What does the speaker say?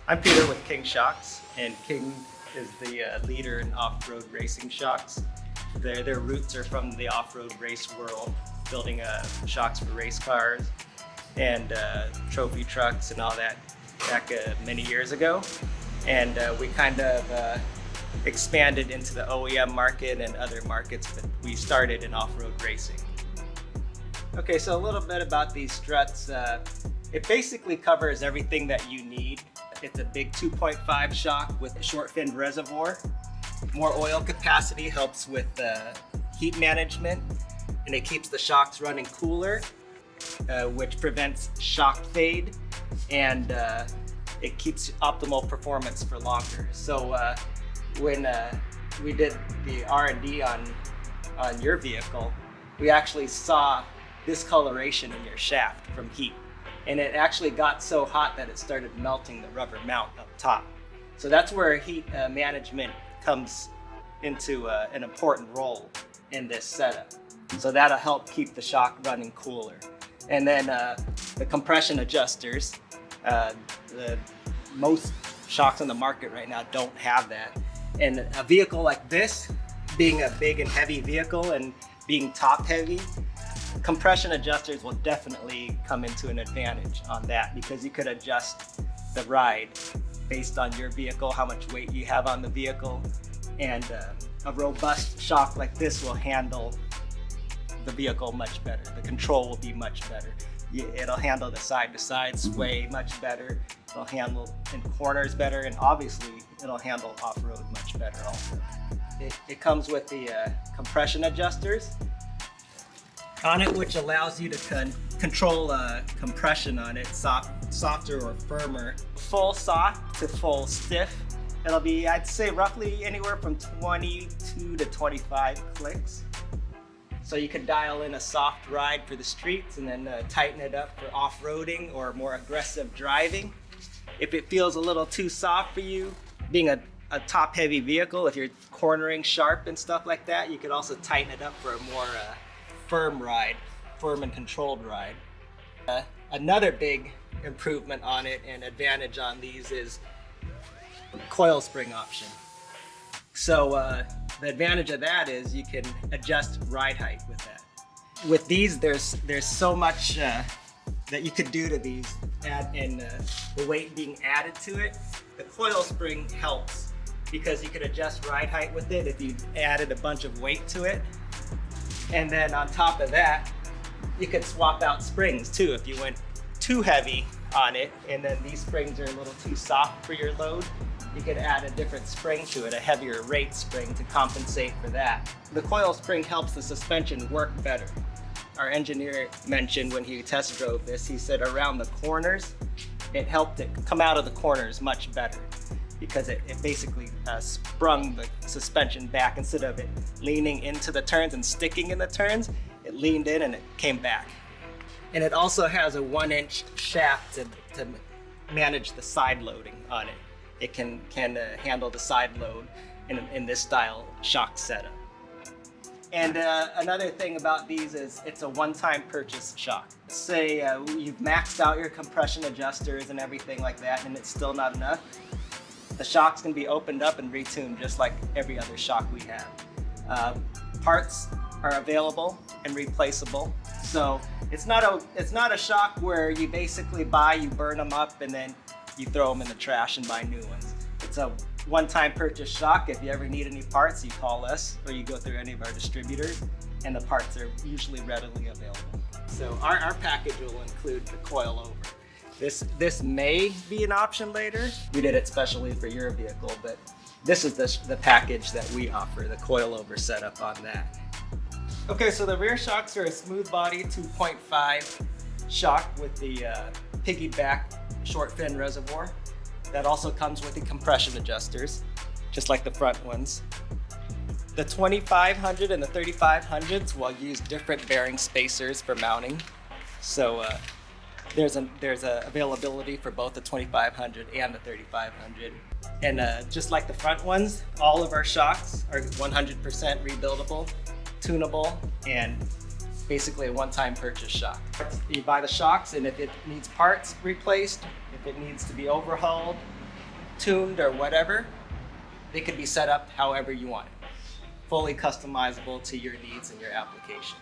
I'm Peter with King Shocks, and King is the leader in off-road racing shocks. Their roots are from the off-road race world, building shocks for race cars and trophy trucks and all that back many years ago. And we kind of expanded into the OEM market and other markets, but we started in off-road racing. Okay, so a little bit about these struts. It basically covers everything that you need. It's a big 2.5 shock with a short fin reservoir. More oil capacity helps with heat management, and it keeps the shocks running cooler, which prevents shock fade, and it keeps optimal performance for longer. So when we did the R&D on your vehicle, we actually saw discoloration in your shaft from heat. And it actually got so hot that it started melting the rubber mount up top. So that's where heat management comes into an important role in this setup. So that'll help keep the shock running cooler. And then the compression adjusters, most shocks on the market right now don't have that. And a vehicle like this, being a big and heavy vehicle and being top heavy, compression adjusters will definitely come into an advantage on that, because you could adjust the ride based on your vehicle, how much weight you have on the vehicle, and a robust shock like this will handle the vehicle much better. The control will be much better. It'll handle the side-to-side sway much better. It'll handle in corners better, and obviously it'll handle off-road much better also. It comes with the compression adjusters on it, which allows you to control compression on it, softer or firmer. Full soft to full stiff. It'll be, I'd say, roughly anywhere from 22 to 25 clicks. So you could dial in a soft ride for the streets and then tighten it up for off-roading or more aggressive driving. If it feels a little too soft for you, being a top-heavy vehicle, if you're cornering sharp and stuff like that, you could also tighten it up for a more firm ride, firm and controlled ride. Another big improvement on it and advantage on these is coil spring option. So the advantage of that is you can adjust ride height with that. With these, there's so much that you could do to these, and the weight being added to it. The coil spring helps because you could adjust ride height with it if you added a bunch of weight to it. And then on top of that, you could swap out springs too if you went too heavy on it, and then these springs are a little too soft for your load. You could add a different spring to it, a heavier rate spring, to compensate for that. The coil spring helps the suspension work better. Our engineer mentioned when he test drove this, he said around the corners, it helped it come out of the corners much better, because it basically sprung the suspension back. Instead of it leaning into the turns and sticking in the turns, it leaned in and it came back. And it also has a 1-inch shaft to manage the side loading on it. It can handle the side load in this style shock setup. And another thing about these is it's a one-time purchase shock. Say you've maxed out your compression adjusters and everything like that, and it's still not enough. The shocks can be opened up and retuned just like every other shock we have. Parts are available and replaceable. So it's not a shock where you basically you burn them up, and then you throw them in the trash and buy new ones. It's a one-time purchase shock. If you ever need any parts, you call us or you go through any of our distributors, and the parts are usually readily available. So our package will include the coilover. This may be an option later. We did it specially for your vehicle, but this is the package that we offer, the coilover setup on that. Okay, so the rear shocks are a smooth body 2.5 shock with the piggyback short fin reservoir. That also comes with the compression adjusters, just like the front ones. The 2500 and the 3500s will use different bearing spacers for mounting. So there's a availability for both the 2500 and the 3500. And just like the front ones, all of our shocks are 100% rebuildable, tunable, and basically a one-time purchase shock. You buy the shocks, and if it needs parts replaced, if it needs to be overhauled, tuned or whatever, they could be set up however you want it. Fully customizable to your needs and your application.